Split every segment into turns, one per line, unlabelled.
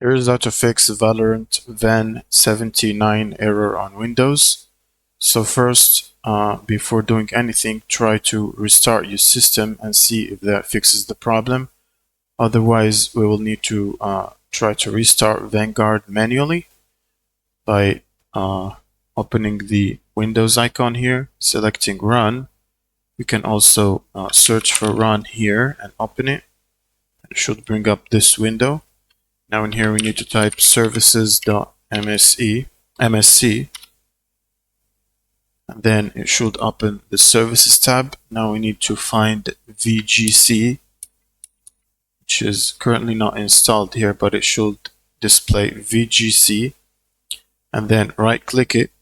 Here is how to fix Valorant Van 79 error on Windows. So first, before doing anything, try to restart your system and see if that fixes the problem. Otherwise, we will need to try to restart Vanguard manually by opening the Windows icon here, selecting Run. You can also search for Run here and open it. It should bring up this window. Now in here we need to type services.msc, and then it should open the services tab. Now we need to find VGC, which is currently not installed here, but it should display VGC, and then right click it.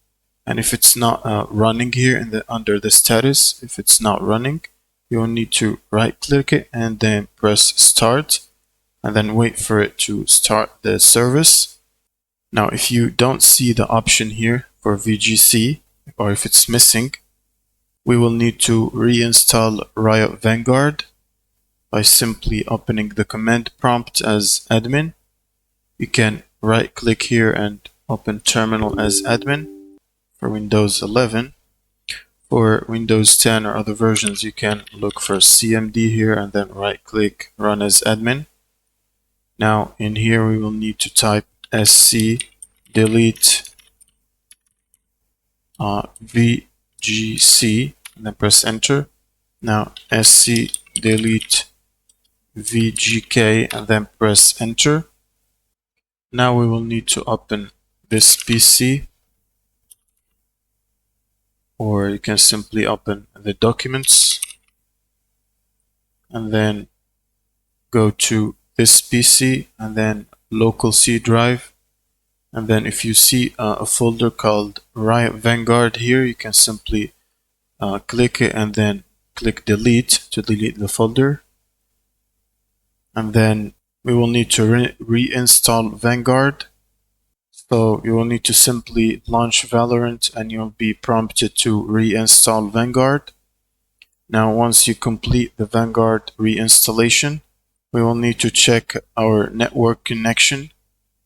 And if it's not running here under the status, if it's not running, you will need to right click it and then press start, and then wait for it to start the service. Now if you don't see the option here for VGC, or if it's missing, we will need to reinstall Riot Vanguard by simply opening the command prompt as admin. You can right click here and open terminal as admin for Windows 11. For Windows 10 or other versions, you can look for CMD here and then right click run as admin. Now in here we will need to type sc delete VGC and then press enter. Now sc delete VGK and then press enter. Now we will need to open this PC, or you can simply open the documents and then go to this PC and then local C drive, and then if you see a folder called Riot Vanguard here, you can simply click it and then click delete to delete the folder. And then we will need to reinstall Vanguard. So you will need to simply launch Valorant and you'll be prompted to reinstall Vanguard. Now once you complete the Vanguard reinstallation, we will need to check our network connection.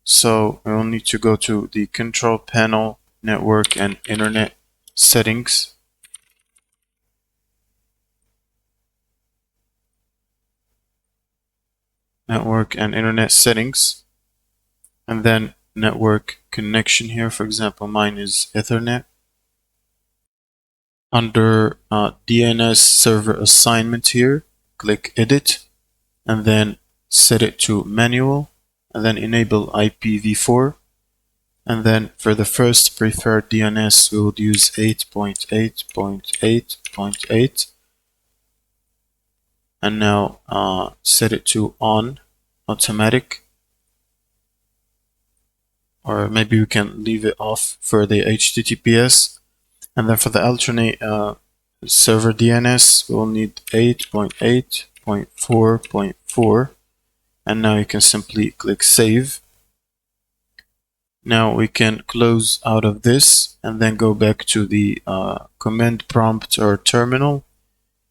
So we will need to go to the control panel, network and internet settings. Network and internet settings, and then network connection here. For example, mine is Ethernet. Under DNS server assignment here, click edit and then set it to manual, and then enable IPv4. And then for the first preferred DNS, we would use 8.8.8.8. And now set it to on, automatic. Or maybe we can leave it off for the HTTPS. And then for the alternate server DNS, we'll need 8.8.4.4. And now you can simply click save. Now we can close out of this and then go back to the command prompt or terminal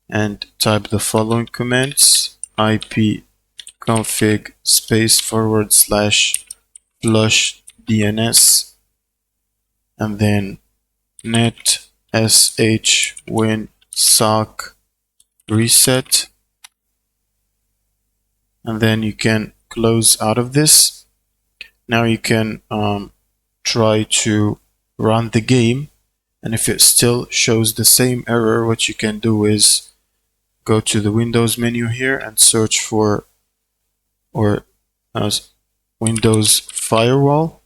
and type the following commands: ipconfig /flush DNS, and then net sh win sock reset, and then you can close out of this. Now you can try to run the game, and if it still shows the same error, what you can do is go to the Windows menu here and search for Windows Firewall,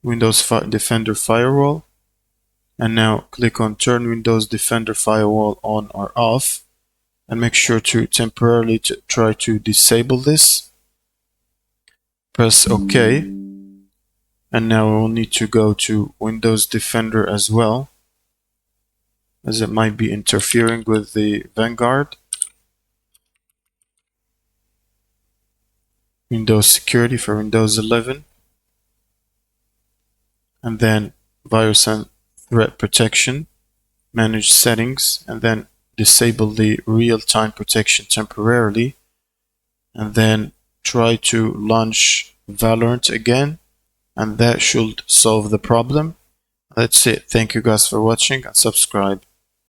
Defender Firewall, and now click on Turn Windows Defender Firewall on or off, and make sure to temporarily try to disable this. Press OK, and now we will need to go to Windows Defender as well, as it might be interfering with the Vanguard. Windows Security for Windows 11, and then Virus and Threat Protection, Manage Settings, and then disable the real-time protection temporarily, and then try to launch Valorant again, and that should solve the problem. That's it. Thank you guys for watching, and subscribe.